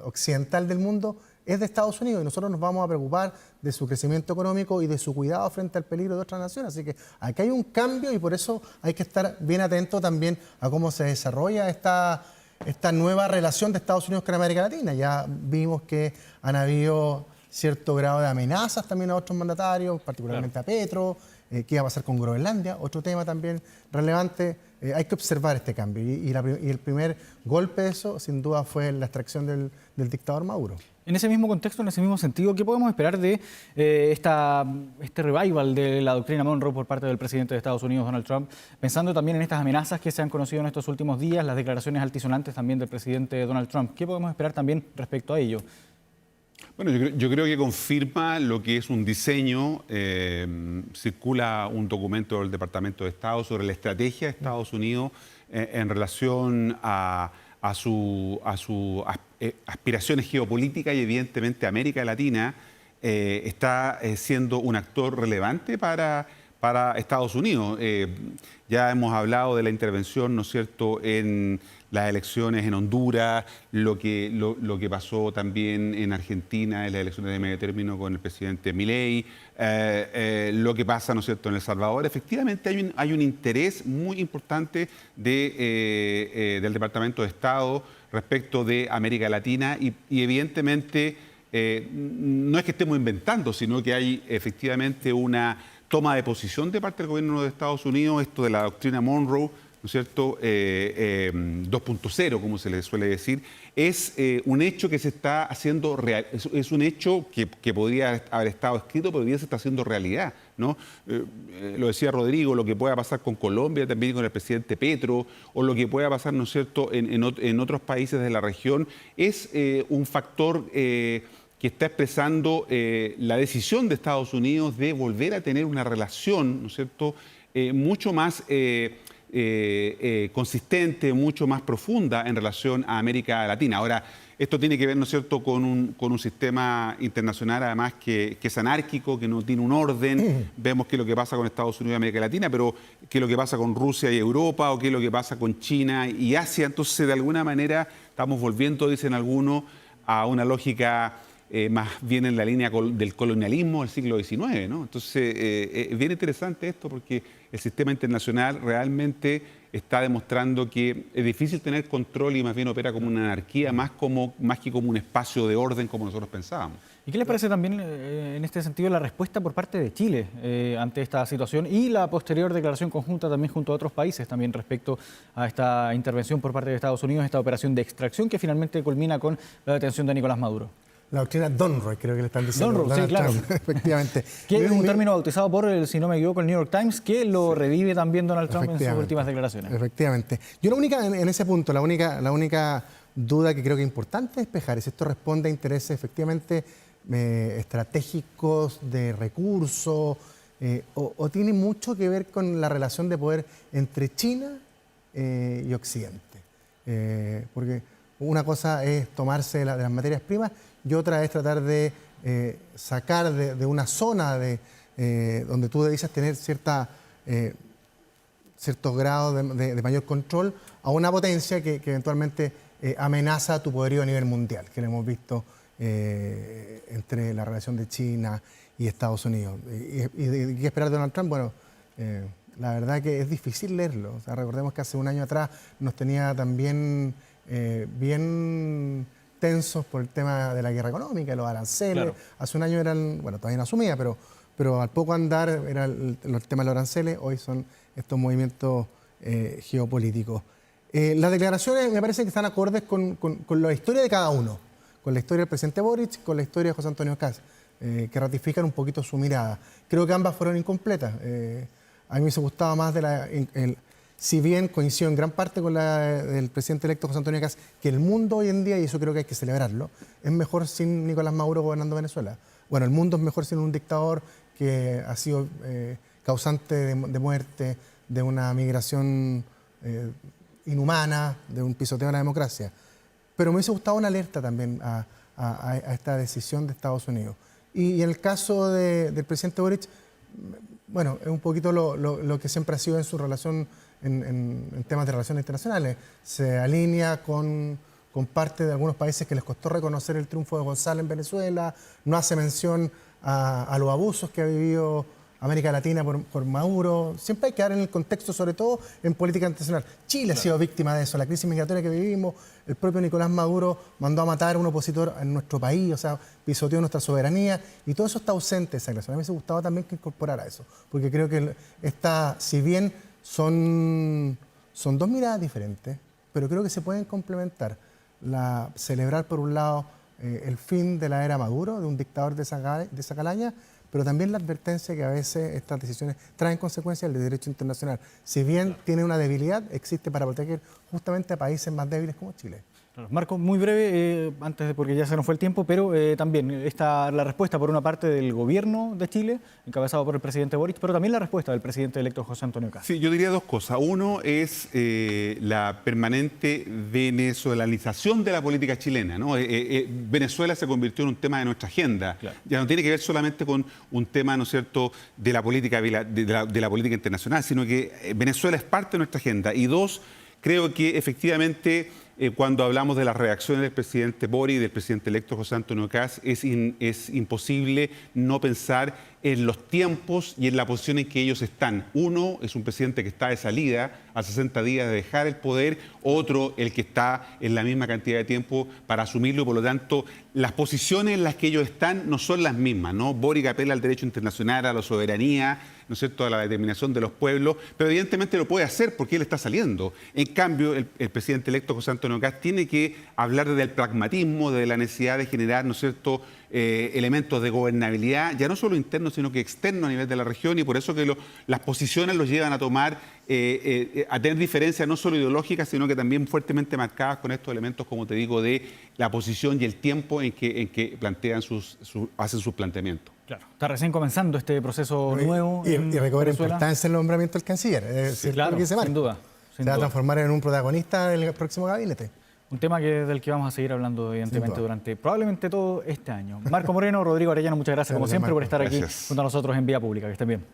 occidental del mundo es de Estados Unidos y nosotros nos vamos a preocupar de su crecimiento económico y de su cuidado frente al peligro de otras naciones. Así que aquí hay un cambio y por eso hay que estar bien atento también a cómo se desarrolla esta nueva relación de Estados Unidos con América Latina. Ya vimos que han habido cierto grado de amenazas también a otros mandatarios, particularmente a Petro. ¿Qué va a pasar con Groenlandia? Otro tema también relevante. Hay que observar este cambio y el primer golpe de eso, sin duda, fue la extracción del dictador Maduro. En ese mismo contexto, en ese mismo sentido, ¿qué podemos esperar de este revival de la doctrina Monroe por parte del presidente de Estados Unidos, Donald Trump, pensando también en estas amenazas que se han conocido en estos últimos días, las declaraciones altisonantes también del presidente Donald Trump? ¿Qué podemos esperar también respecto a ello? Bueno, yo creo que confirma lo que es un diseño. Circula un documento del Departamento de Estado sobre la estrategia de Estados Unidos en relación a sus aspiraciones geopolíticas y evidentemente América Latina está siendo un actor relevante para Estados Unidos. Ya hemos hablado de la intervención, ¿no es cierto?, en las elecciones en Honduras, lo que pasó también en Argentina en las elecciones de medio término con el presidente Milei, lo que pasa, ¿no es cierto?, en El Salvador. Efectivamente hay un interés muy importante del Departamento de Estado respecto de América Latina y evidentemente no es que estemos inventando, sino que hay efectivamente una toma de posición de parte del gobierno de Estados Unidos, esto de la doctrina Monroe, ¿no es cierto?, 2.0, como se le suele decir, es un hecho que se está haciendo real, es un hecho que podría haber estado escrito, pero hoy día se está haciendo realidad, ¿no? Lo decía Rodrigo, lo que pueda pasar con Colombia, también con el presidente Petro, o lo que pueda pasar, ¿no es cierto?, en otros países de la región, es un factor que está expresando la decisión de Estados Unidos de volver a tener una relación, ¿no es cierto?, mucho más consistente, mucho más profunda en relación a América Latina. Ahora, esto tiene que ver, ¿no es cierto?, con un sistema internacional además que es anárquico, que no tiene un orden. Vemos qué es lo que pasa con Estados Unidos y América Latina, pero qué es lo que pasa con Rusia y Europa, o qué es lo que pasa con China y Asia. Entonces, de alguna manera, estamos volviendo, dicen algunos, a una lógica más bien en la línea del colonialismo del siglo XIX, ¿no? Entonces, es bien interesante esto porque el sistema internacional realmente está demostrando que es difícil tener control y más bien opera como una anarquía, más que como un espacio de orden como nosotros pensábamos. ¿Y qué les parece también en este sentido la respuesta por parte de Chile ante esta situación y la posterior declaración conjunta también junto a otros países también respecto a esta intervención por parte de Estados Unidos, esta operación de extracción que finalmente culmina con la detención de Nicolás Maduro? La doctrina Donroy, creo que le están diciendo. Donroy, sí, claro. Trump, efectivamente. Que es un término bautizado por, si no me equivoco, el New York Times, que lo revive también Donald Trump en sus últimas declaraciones. Efectivamente. Yo la única, en ese punto, la única duda que creo que es importante despejar es si esto responde a intereses efectivamente estratégicos, de recursos, o tiene mucho que ver con la relación de poder entre China y Occidente. Porque una cosa es tomarse de las materias primas y otra es tratar de sacar de una zona donde tú debes tener ciertos grados de mayor control a una potencia que eventualmente amenaza tu poderío a nivel mundial, que lo hemos visto entre la relación de China y Estados Unidos. ¿Y qué esperar de Donald Trump? Bueno, la verdad que es difícil leerlo. O sea, recordemos que hace un año atrás nos tenía también bien tensos por el tema de la guerra económica, los aranceles. Claro. Hace un año eran, bueno, todavía no asumía, pero al poco andar era el tema de los aranceles, hoy son estos movimientos geopolíticos. Las declaraciones me parece que están acordes con la historia de cada uno, con la historia del presidente Boric, con la historia de José Antonio Kast, que ratifican un poquito su mirada. Creo que ambas fueron incompletas. A mí me hubiese gustado más si bien coincido en gran parte con la del presidente electo José Antonio Kast, que el mundo hoy en día, y eso creo que hay que celebrarlo, es mejor sin Nicolás Maduro gobernando Venezuela. Bueno, el mundo es mejor sin un dictador que ha sido causante de muerte, de una migración inhumana, de un pisoteo a la democracia. Pero me hubiese gustado una alerta también a esta decisión de Estados Unidos. Y en el caso del presidente Boric, bueno, es un poquito lo que siempre ha sido en su relación en temas de relaciones internacionales. Se alinea con parte de algunos países que les costó reconocer el triunfo de González en Venezuela, no hace mención a los abusos que ha vivido América Latina por Maduro. Siempre hay que dar en el contexto, sobre todo en política internacional. Chile ha sido víctima de eso, la crisis migratoria que vivimos. El propio Nicolás Maduro mandó a matar a un opositor en nuestro país, o sea, pisoteó nuestra soberanía, y todo eso está ausente de esa declaración. A mí me hubiese gustado también que incorporara eso, porque creo que si bien son dos miradas diferentes, pero creo que se pueden complementar. Celebrar, por un lado, el fin de la era Maduro, de un dictador de esa calaña, pero también la advertencia que a veces estas decisiones traen consecuencias del derecho internacional. Si bien tiene una debilidad, existe para proteger justamente a países más débiles como Chile. Claro. Marco, muy breve, porque ya se nos fue el tiempo, pero también la respuesta por una parte del gobierno de Chile, encabezado por el presidente Boric, pero también la respuesta del presidente electo José Antonio Kast. Sí, yo diría dos cosas. Uno es la permanente venezolanización de la política chilena, ¿no? Venezuela se convirtió en un tema de nuestra agenda. Claro. Ya no tiene que ver solamente con un tema, ¿no es cierto?, de la política internacional, sino que Venezuela es parte de nuestra agenda. Y dos, creo que efectivamente cuando hablamos de las reacciones del presidente Boric y del presidente electo José Antonio Kast, es imposible no pensar en los tiempos y en la posición en que ellos están. Uno es un presidente que está de salida a 60 días de dejar el poder, otro el que está en la misma cantidad de tiempo para asumirlo, y por lo tanto las posiciones en las que ellos están no son las mismas, ¿no? Boric apela al derecho internacional, a la soberanía, ¿no es cierto?, a la determinación de los pueblos, pero evidentemente lo puede hacer porque él está saliendo. En cambio, el presidente electo José Antonio Kast tiene que hablar desde el pragmatismo, de la necesidad de generar, ¿no es cierto?, elementos de gobernabilidad, ya no solo internos, sino que externos a nivel de la región, y por eso que las posiciones los llevan a tomar, a tener diferencias no solo ideológicas, sino que también fuertemente marcadas con estos elementos, como te digo, de la posición y el tiempo en que plantean hacen sus planteamientos. Claro, está recién comenzando este proceso nuevo. Y recobra importancia el nombramiento del canciller. Sí, claro, sin duda. Se va a transformar en un protagonista del próximo gabinete. Un tema del que vamos a seguir hablando, evidentemente, durante probablemente todo este año. Marco Moreno, Rodrigo Arellano, muchas gracias, como siempre, por estar aquí junto a nosotros en Vía Pública. Que estén bien.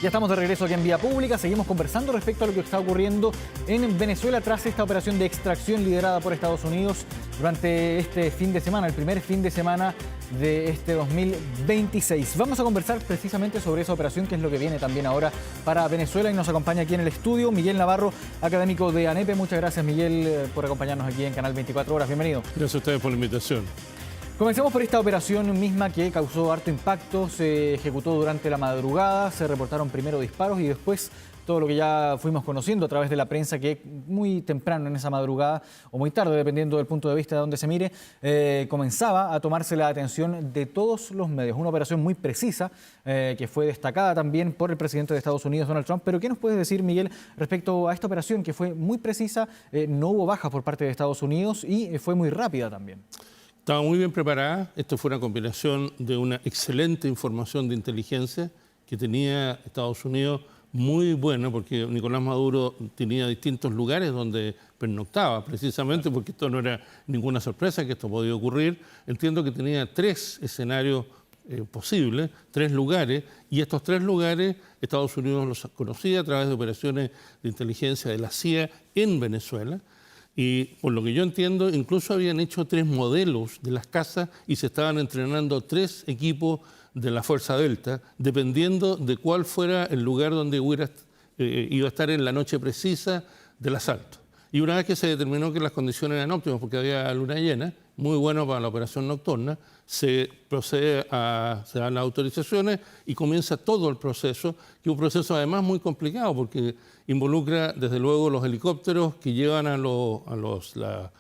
Ya estamos de regreso aquí en Vía Pública, seguimos conversando respecto a lo que está ocurriendo en Venezuela tras esta operación de extracción liderada por Estados Unidos durante este fin de semana, el primer fin de semana de este 2026. Vamos a conversar precisamente sobre esa operación, que es lo que viene también ahora para Venezuela, y nos acompaña aquí en el estudio Miguel Navarro, académico de ANEPE. Muchas gracias, Miguel, por acompañarnos aquí en Canal 24 Horas. Bienvenido. Gracias a ustedes por la invitación. Comencemos por esta operación misma que causó harto impacto. Se ejecutó durante la madrugada, se reportaron primero disparos y después todo lo que ya fuimos conociendo a través de la prensa, que muy temprano en esa madrugada o muy tarde, dependiendo del punto de vista de donde se mire, comenzaba a tomarse la atención de todos los medios. Una operación muy precisa que fue destacada también por el presidente de Estados Unidos, Donald Trump. Pero ¿qué nos puedes decir, Miguel, respecto a esta operación que fue muy precisa? No hubo bajas por parte de Estados Unidos y fue muy rápida también. Estaba muy bien preparada. Esto fue una combinación de una excelente información de inteligencia que tenía Estados Unidos, muy buena, porque Nicolás Maduro tenía distintos lugares donde pernoctaba, precisamente porque esto no era ninguna sorpresa que esto podía ocurrir. Entiendo que tenía 3 escenarios posibles, 3 lugares, y estos 3 lugares Estados Unidos los conocía a través de operaciones de inteligencia de la CIA en Venezuela. Y por lo que yo entiendo, incluso habían hecho 3 modelos de las casas y se estaban entrenando 3 equipos de la Fuerza Delta, dependiendo de cuál fuera el lugar donde iba a estar en la noche precisa del asalto. Y una vez que se determinó que las condiciones eran óptimas, porque había luna llena, muy bueno para la operación nocturna, se procede se dan las autorizaciones y comienza todo el proceso, que es un proceso además muy complicado, porque involucra desde luego los helicópteros que llevan a la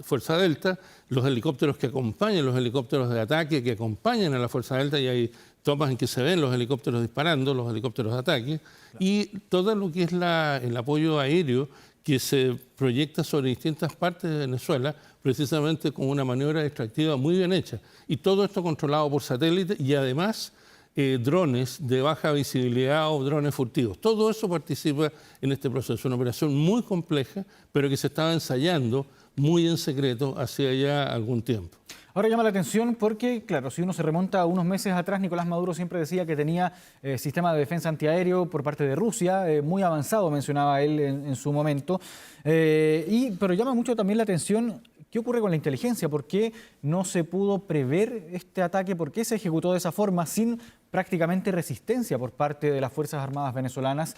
Fuerza Delta, los helicópteros que acompañan, los helicópteros de ataque que acompañan a la Fuerza Delta, y hay tomas en que se ven los helicópteros disparando, los helicópteros de ataque, y todo lo que es el apoyo aéreo que se proyecta sobre distintas partes de Venezuela, precisamente con una maniobra extractiva muy bien hecha. Y todo esto controlado por satélite y además drones de baja visibilidad o drones furtivos. Todo eso participa en este proceso. Una operación muy compleja, pero que se estaba ensayando muy en secreto hacía ya algún tiempo. Ahora llama la atención porque, claro, si uno se remonta a unos meses atrás, Nicolás Maduro siempre decía que tenía sistema de defensa antiaéreo por parte de Rusia, muy avanzado, mencionaba él en su momento. Pero llama mucho también la atención qué ocurre con la inteligencia, por qué no se pudo prever este ataque, por qué se ejecutó de esa forma sin prácticamente resistencia por parte de las Fuerzas Armadas venezolanas.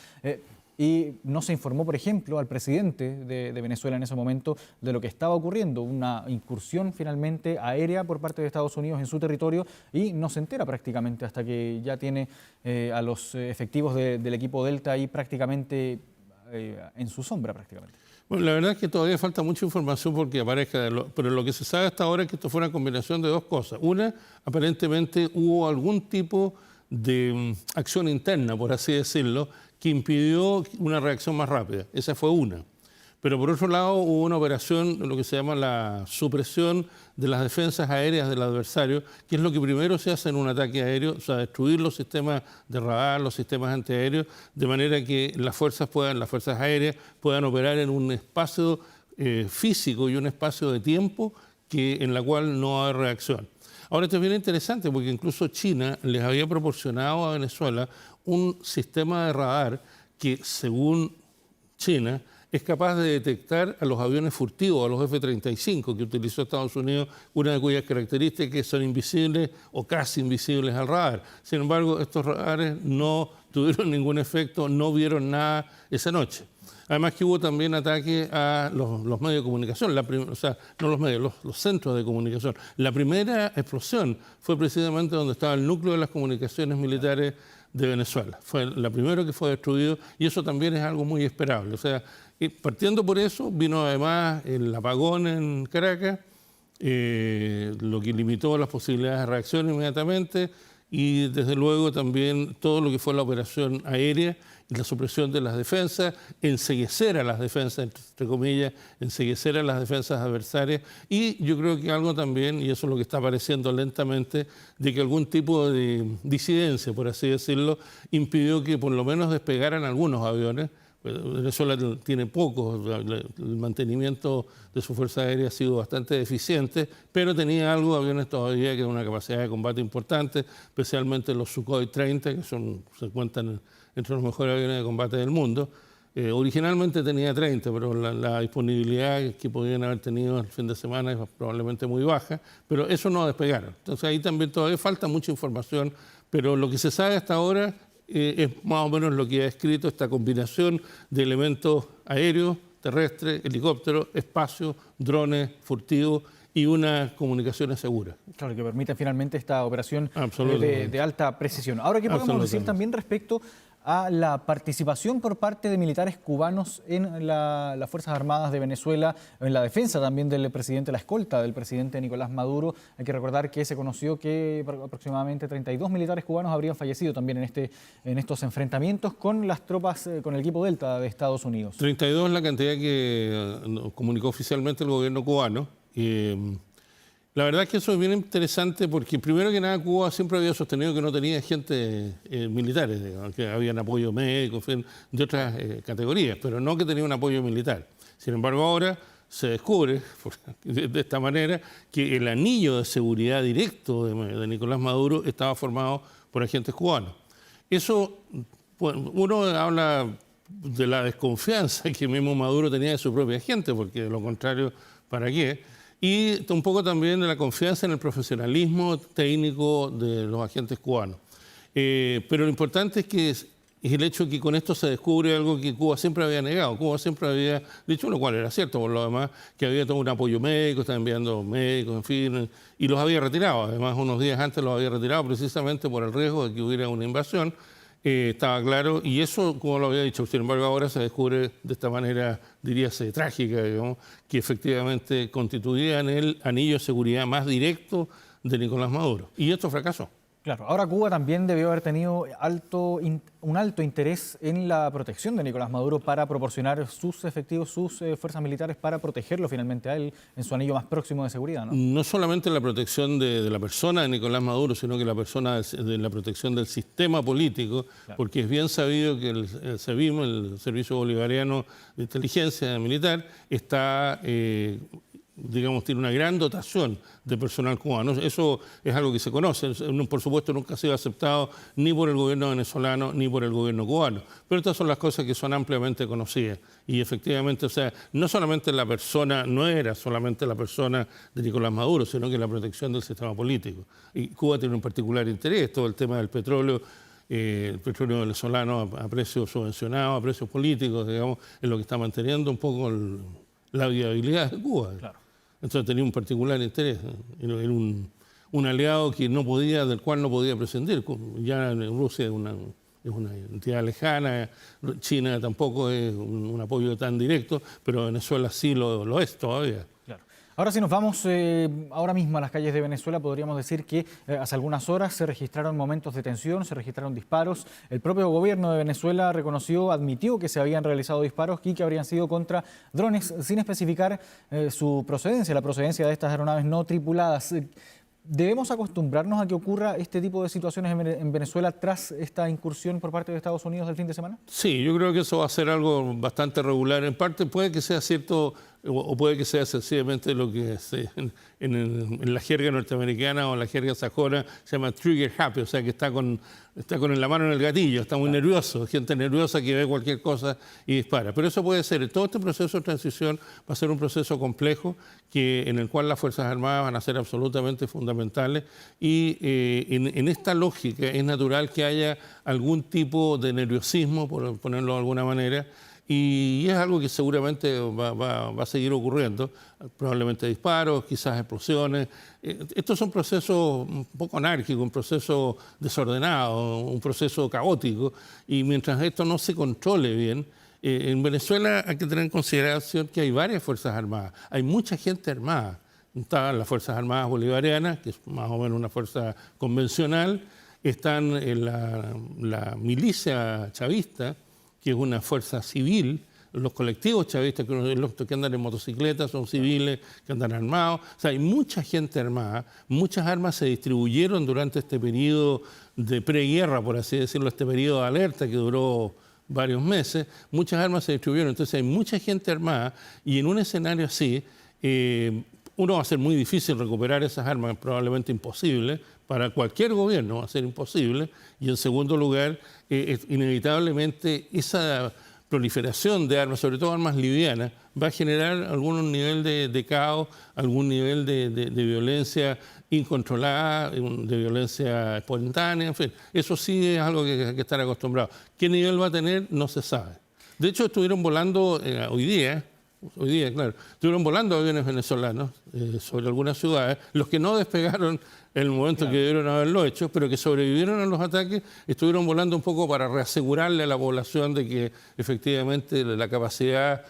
Y no se informó, por ejemplo, al presidente de Venezuela en ese momento de lo que estaba ocurriendo, una incursión finalmente aérea por parte de Estados Unidos en su territorio, y no se entera prácticamente hasta que ya tiene a los efectivos del equipo Delta ahí prácticamente en su sombra prácticamente. Bueno, la verdad es que todavía falta mucha información porque aparezca, pero lo que se sabe hasta ahora es que esto fue una combinación de 2 cosas. Una, aparentemente hubo algún tipo de acción interna, por así decirlo, que impidió una reacción más rápida. Esa fue una. Pero por otro lado hubo una operación, lo que se llama la supresión de las defensas aéreas del adversario, que es lo que primero se hace en un ataque aéreo, o sea, destruir los sistemas de radar, los sistemas antiaéreos, de manera que las fuerzas aéreas puedan operar en un espacio físico y un espacio de tiempo en la cual no hay reacción. Ahora, esto es bien interesante porque incluso China les había proporcionado a Venezuela un sistema de radar que, según China, es capaz de detectar a los aviones furtivos, a los F-35 que utilizó Estados Unidos, una de cuyas características son invisibles o casi invisibles al radar. Sin embargo, estos radares no tuvieron ningún efecto, no vieron nada esa noche. Además que hubo también ataques a los medios de comunicación, no los medios, los centros de comunicación. La primera explosión fue precisamente donde estaba el núcleo de las comunicaciones militares de Venezuela. Fue la primera que fue destruido y eso también es algo muy esperable. O sea, partiendo por eso, vino además el apagón en Caracas, lo que limitó las posibilidades de reacción inmediatamente, y desde luego también todo lo que fue la operación aérea y la supresión de las defensas, enceguecer a las defensas, entre comillas, enceguecer a las defensas adversarias, y yo creo que algo también, y eso es lo que está apareciendo lentamente, de que algún tipo de disidencia, por así decirlo, impidió que por lo menos despegaran algunos aviones. Venezuela tiene pocos, el mantenimiento de su fuerza aérea ha sido bastante deficiente, pero tenía algo de aviones todavía que tienen una capacidad de combate importante, especialmente los Sukhoi 30, que se cuentan entre los mejores aviones de combate del mundo. Originalmente tenía 30, pero la disponibilidad que podían haber tenido el fin de semana es probablemente muy baja, pero eso no despegaron. Entonces ahí también todavía falta mucha información, pero lo que se sabe hasta ahora es más o menos lo que ha escrito esta combinación de elementos aéreos, terrestres, helicópteros, espacio, drones, furtivos y una comunicación segura. Claro, que permite finalmente esta operación de alta precisión. Ahora, ¿qué podemos decir también respecto a la participación por parte de militares cubanos en las Fuerzas Armadas de Venezuela, en la defensa también del presidente, la escolta del presidente Nicolás Maduro? Hay que recordar que se conoció que aproximadamente 32 militares cubanos habrían fallecido también en estos enfrentamientos con las tropas, con el equipo Delta de Estados Unidos. 32 es la cantidad que comunicó oficialmente el gobierno cubano. La verdad es que eso es bien interesante porque, primero que nada, Cuba siempre había sostenido que no tenía agentes militares, digamos, que habían apoyo médico, en fin, de otras categorías, pero no que tenía un apoyo militar. Sin embargo, ahora se descubre de esta manera que el anillo de seguridad directo de Nicolás Maduro estaba formado por agentes cubanos. Eso, pues, uno habla de la desconfianza que mismo Maduro tenía de su propia gente, porque de lo contrario, ¿para qué? Y un poco también de la confianza en el profesionalismo técnico de los agentes cubanos. Pero lo importante es que es el hecho que con esto se descubre algo que Cuba siempre había negado. Cuba siempre había dicho, lo cual era cierto por lo demás, que había todo un apoyo médico, estaba enviando médicos, en fin, y los había retirado. Además, unos días antes los había retirado precisamente por el riesgo de que hubiera una invasión. Estaba claro, y eso, como lo había dicho, sin embargo, ahora se descubre de esta manera, diríase, trágica, digamos, que efectivamente constituían el anillo de seguridad más directo de Nicolás Maduro. Y esto fracasó. Claro, ahora Cuba también debió haber tenido un alto interés en la protección de Nicolás Maduro para proporcionar sus efectivos, sus fuerzas militares para protegerlo finalmente a él en su anillo más próximo de seguridad, ¿no? No solamente la protección de la persona de Nicolás Maduro, sino que la protección del sistema político, claro. Porque es bien sabido que el SEBIN, el Servicio Bolivariano de Inteligencia Militar, está... digamos, tiene una gran dotación de personal cubano. Eso es algo que se conoce. Por supuesto, nunca ha sido aceptado ni por el gobierno venezolano ni por el gobierno cubano. Pero estas son las cosas que son ampliamente conocidas. Y efectivamente, o sea, no solamente la persona, no era solamente la persona de Nicolás Maduro, sino que la protección del sistema político. Y Cuba tiene un particular interés, todo el tema del petróleo. El petróleo venezolano a precios subvencionados, a precios políticos, digamos, es lo que está manteniendo un poco la viabilidad de Cuba. Claro. Entonces tenía un particular interés, era un aliado que del cual no podía prescindir. Ya Rusia es una entidad lejana, China tampoco es un apoyo tan directo, pero Venezuela sí lo es todavía. Claro. Ahora si nos vamos ahora mismo a las calles de Venezuela, podríamos decir que hace algunas horas se registraron momentos de tensión, se registraron disparos. El propio gobierno de Venezuela admitió que se habían realizado disparos y que habrían sido contra drones, sin especificar su procedencia, la procedencia de estas aeronaves no tripuladas. ¿Debemos acostumbrarnos a que ocurra este tipo de situaciones en Venezuela tras esta incursión por parte de Estados Unidos del fin de semana? Sí, yo creo que eso va a ser algo bastante regular. En parte puede que sea cierto o puede que sea sencillamente lo que en la jerga norteamericana o en la jerga sajona se llama trigger happy, o sea que está con la mano en el gatillo, está muy nervioso, gente nerviosa que ve cualquier cosa y dispara. Pero eso puede ser, todo este proceso de transición va a ser un proceso complejo en el cual las Fuerzas Armadas van a ser absolutamente fundamentales y en esta lógica es natural que haya algún tipo de nerviosismo, por ponerlo de alguna manera, y es algo que seguramente va a seguir ocurriendo, probablemente disparos, quizás explosiones. Estos son procesos un poco anárquicos, un proceso desordenado, un proceso caótico, y mientras esto no se controle bien, en Venezuela hay que tener en consideración que hay varias Fuerzas Armadas, hay mucha gente armada. Están las Fuerzas Armadas Bolivarianas, que es más o menos una fuerza convencional, están la milicia chavista, que es una fuerza civil, los colectivos chavistas que andan en motocicletas son civiles, que andan armados. O sea, hay mucha gente armada, muchas armas se distribuyeron durante este periodo de preguerra, por así decirlo, este periodo de alerta que duró varios meses, muchas armas se distribuyeron, entonces hay mucha gente armada y en un escenario así, uno va a ser muy difícil recuperar esas armas, probablemente imposible, para cualquier gobierno va a ser imposible. Y en segundo lugar, inevitablemente esa proliferación de armas, sobre todo armas livianas, va a generar algún nivel de caos, algún nivel de violencia incontrolada, de violencia espontánea, en fin. Eso sí es algo que hay que estar acostumbrado. ¿Qué nivel va a tener? No se sabe. De hecho, estuvieron volando hoy día, claro, estuvieron volando aviones venezolanos sobre algunas ciudades, los que no despegaron en el momento que debieron haberlo hecho, pero que sobrevivieron a los ataques, estuvieron volando un poco para reasegurarle a la población de que efectivamente la capacidad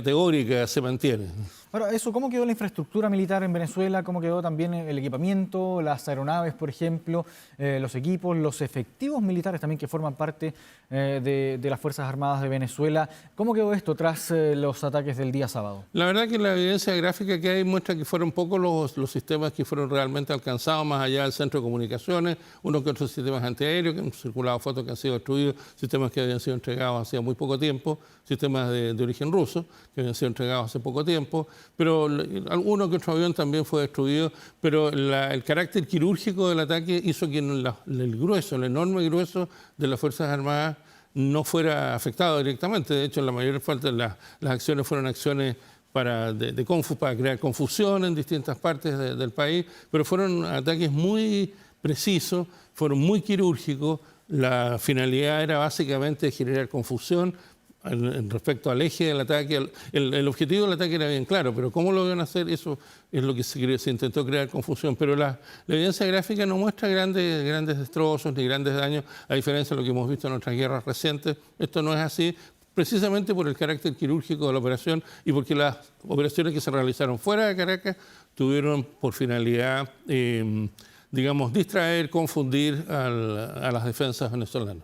teórica se mantiene. Ahora, ¿cómo quedó la infraestructura militar en Venezuela? ¿Cómo quedó también el equipamiento, las aeronaves, por ejemplo, los equipos, los efectivos militares también que forman parte de las Fuerzas Armadas de Venezuela? ¿Cómo quedó esto tras los ataques del día sábado? La verdad que la evidencia gráfica que hay muestra que fueron pocos los sistemas que fueron realmente alcanzados, más allá del centro de comunicaciones, unos que otros sistemas antiaéreos, que han circulado fotos que han sido destruidos, sistemas que habían sido entregados hacía muy poco tiempo, sistemas de origen ruso, que habían sido entregados hace poco tiempo, pero alguno que otro avión también fue destruido, pero el carácter quirúrgico del ataque hizo que el enorme grueso de las Fuerzas Armadas no fuera afectado directamente. De hecho, la mayor parte de las acciones fueron acciones para crear confusión en distintas partes del país, pero fueron ataques muy precisos, fueron muy quirúrgicos. La finalidad era básicamente generar confusión respecto al eje del ataque. El objetivo del ataque era bien claro, pero cómo lo iban a hacer, eso es lo que se intentó crear confusión. Pero la evidencia gráfica no muestra grandes destrozos ni grandes daños, a diferencia de lo que hemos visto en otras guerras recientes. Esto no es así, precisamente por el carácter quirúrgico de la operación y porque las operaciones que se realizaron fuera de Caracas tuvieron por finalidad, distraer, confundir a las defensas venezolanas.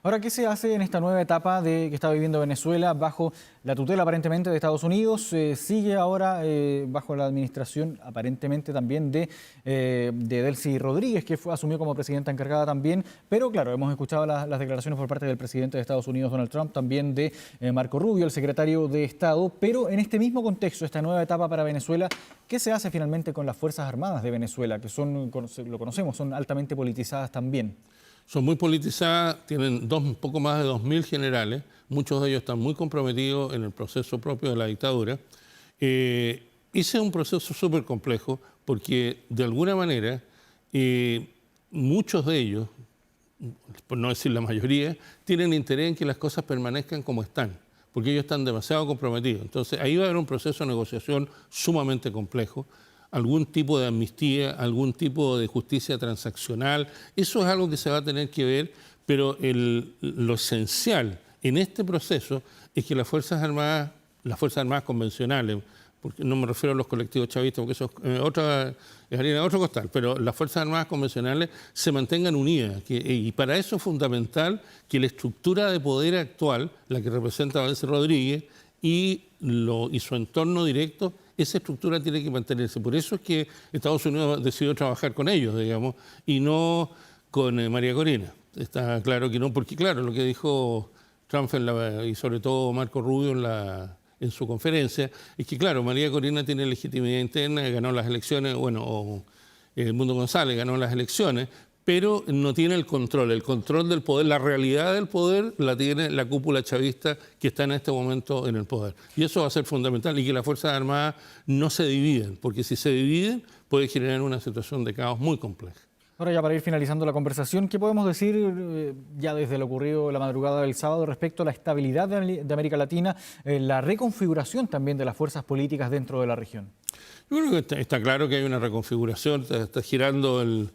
Ahora, ¿qué se hace en esta nueva etapa que está viviendo Venezuela bajo la tutela aparentemente de Estados Unidos? Sigue ahora bajo la administración aparentemente también de Delcy Rodríguez, que asumió como presidenta encargada también. Pero claro, hemos escuchado las declaraciones por parte del presidente de Estados Unidos, Donald Trump, también de Marco Rubio, el secretario de Estado. Pero en este mismo contexto, esta nueva etapa para Venezuela, ¿qué se hace finalmente con las Fuerzas Armadas de Venezuela? Que lo conocemos, son altamente politizadas también. Son muy politizadas, tienen un poco más de 2.000 generales, muchos de ellos están muy comprometidos en el proceso propio de la dictadura. Ese es un proceso súper complejo porque, de alguna manera, muchos de ellos, por no decir la mayoría, tienen interés en que las cosas permanezcan como están, porque ellos están demasiado comprometidos. Entonces, ahí va a haber un proceso de negociación sumamente complejo, algún tipo de amnistía, algún tipo de justicia transaccional. Eso es algo que se va a tener que ver, pero lo esencial en este proceso es que las Fuerzas Armadas convencionales, porque no me refiero a los colectivos chavistas, porque eso es harina de otro costal, pero las Fuerzas Armadas convencionales se mantengan unidas. Y para eso es fundamental que la estructura de poder actual, la que representa a Delcy Rodríguez, y su entorno directo, esa estructura tiene que mantenerse. Por eso es que Estados Unidos decidió trabajar con ellos, y no con María Corina. Está claro que no, porque claro, lo que dijo Trump y sobre todo Marco Rubio en su conferencia, es que claro, María Corina tiene legitimidad interna, ganó las elecciones, Edmundo González ganó las elecciones, pero no tiene el control del poder, la realidad del poder la tiene la cúpula chavista que está en este momento en el poder. Y eso va a ser fundamental, y que las Fuerzas Armadas no se dividen, porque si se dividen puede generar una situación de caos muy compleja. Ahora ya para ir finalizando la conversación, ¿qué podemos decir ya desde lo ocurrido la madrugada del sábado respecto a la estabilidad de América Latina, la reconfiguración también de las fuerzas políticas dentro de la región? Yo creo que está claro que hay una reconfiguración, está girando el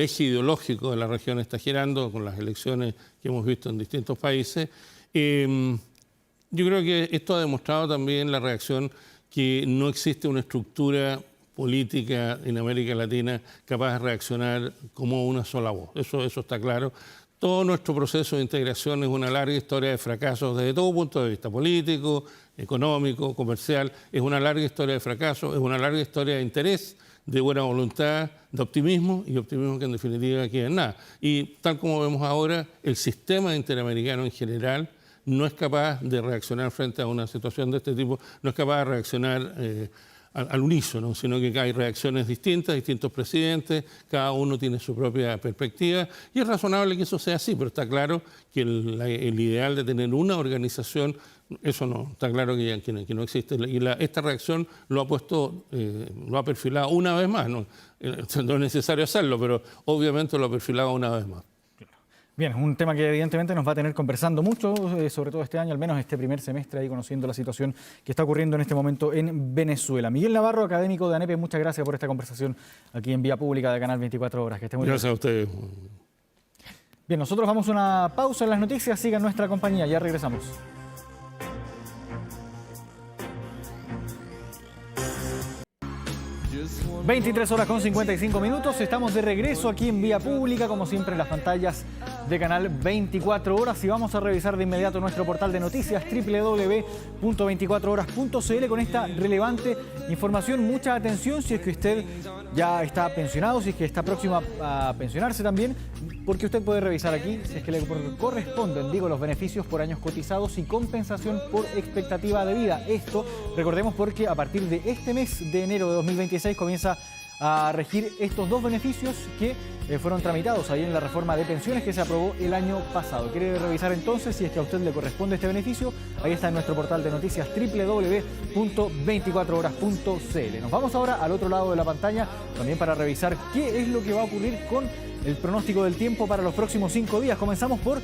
eje ideológico de la región, está girando con las elecciones que hemos visto en distintos países. Yo creo que esto ha demostrado también la reacción que no existe una estructura política en América Latina capaz de reaccionar como una sola voz. Eso está claro. Todo nuestro proceso de integración es una larga historia de fracasos desde todo punto de vista político, económico, comercial. Es una larga historia de fracasos, es una larga historia de interés, de buena voluntad, de optimismo, y optimismo que en definitiva queda en nada. Y tal como vemos ahora, el sistema interamericano en general no es capaz de reaccionar frente a una situación de este tipo, no es capaz de reaccionar al unísono, sino que hay reacciones distintas, distintos presidentes, cada uno tiene su propia perspectiva y es razonable que eso sea así, pero está claro que el ideal de tener una organización, eso no, está claro que no existe. Y esta reacción lo ha puesto, lo ha perfilado una vez más, no es necesario hacerlo, pero obviamente lo ha perfilado una vez más. Bien, un tema que evidentemente nos va a tener conversando mucho, sobre todo este año, al menos este primer semestre, ahí conociendo la situación que está ocurriendo en este momento en Venezuela. Miguel Navarro, académico de ANEP, muchas gracias por esta conversación aquí en Vía Pública de Canal 24 Horas. Que esté muy bien. Gracias a ustedes. Bien, nosotros vamos a una pausa en las noticias, sigan nuestra compañía, ya regresamos. (23:55), estamos de regreso aquí en Vía Pública, como siempre en las pantallas de Canal 24 Horas, y vamos a revisar de inmediato nuestro portal de noticias www.24horas.cl con esta relevante información. Mucha atención si es que usted ya está pensionado, si es que está próximo a pensionarse también, porque usted puede revisar aquí si es que le corresponden, los beneficios por años cotizados y compensación por expectativa de vida. Esto, recordemos, porque a partir de este mes de enero de 2026 comienza a regir estos dos beneficios que fueron tramitados ahí en la reforma de pensiones que se aprobó el año pasado. ¿Quiere revisar entonces si es que a usted le corresponde este beneficio? Ahí está en nuestro portal de noticias www.24horas.cl. Nos vamos ahora al otro lado de la pantalla también para revisar qué es lo que va a ocurrir con el pronóstico del tiempo para los próximos 5 días. Comenzamos por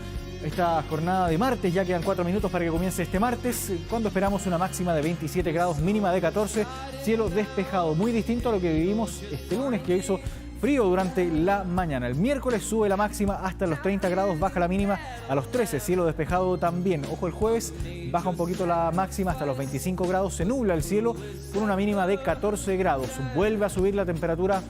esta jornada de martes, ya quedan 4 minutos para que comience este martes, cuando esperamos una máxima de 27 grados, mínima de 14, cielo despejado, muy distinto a lo que vivimos este lunes, que hizo frío durante la mañana. El miércoles sube la máxima hasta los 30 grados, baja la mínima a los 13, cielo despejado también. Ojo, el jueves baja un poquito la máxima hasta los 25 grados, se nubla el cielo con una mínima de 14 grados. Vuelve a subir la temperatura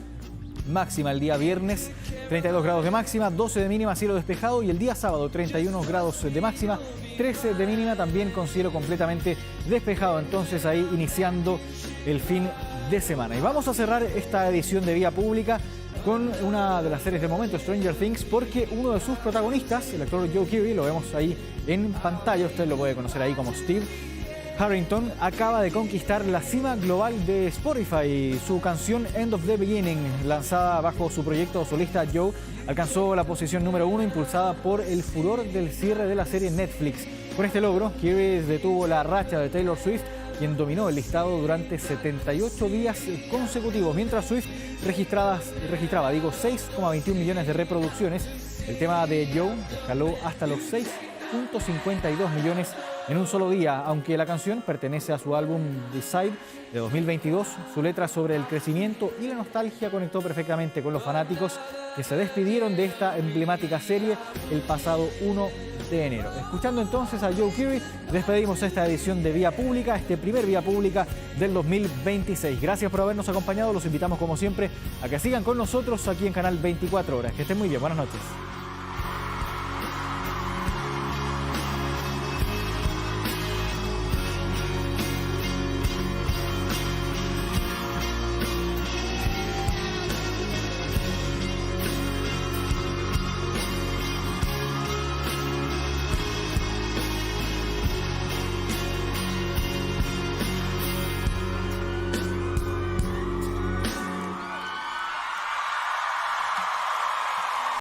máxima el día viernes, 32 grados de máxima, 12 de mínima, cielo despejado, y el día sábado 31 grados de máxima, 13 de mínima, también con cielo completamente despejado. Entonces ahí iniciando el fin de semana. Y vamos a cerrar esta edición de Vía Pública con una de las series de momento, Stranger Things, porque uno de sus protagonistas, el actor Joe Keery, lo vemos ahí en pantalla, usted lo puede conocer ahí como Steve Harrington, acaba de conquistar la cima global de Spotify. Su canción End of the Beginning, lanzada bajo su proyecto solista Joe, alcanzó la posición número 1, impulsada por el furor del cierre de la serie Netflix. Con este logro, Keery detuvo la racha de Taylor Swift, quien dominó el listado durante 78 días consecutivos, mientras Swift registraba 6,21 millones de reproducciones. El tema de Joe escaló hasta los 6,52 millones en un solo día. Aunque la canción pertenece a su álbum Decide de 2022, su letra sobre el crecimiento y la nostalgia conectó perfectamente con los fanáticos que se despidieron de esta emblemática serie el pasado 1 de enero. Escuchando entonces a Joe Keery, despedimos esta edición de Vía Pública, este primer Vía Pública del 2026. Gracias por habernos acompañado, los invitamos como siempre a que sigan con nosotros aquí en Canal 24 Horas. Que estén muy bien, buenas noches.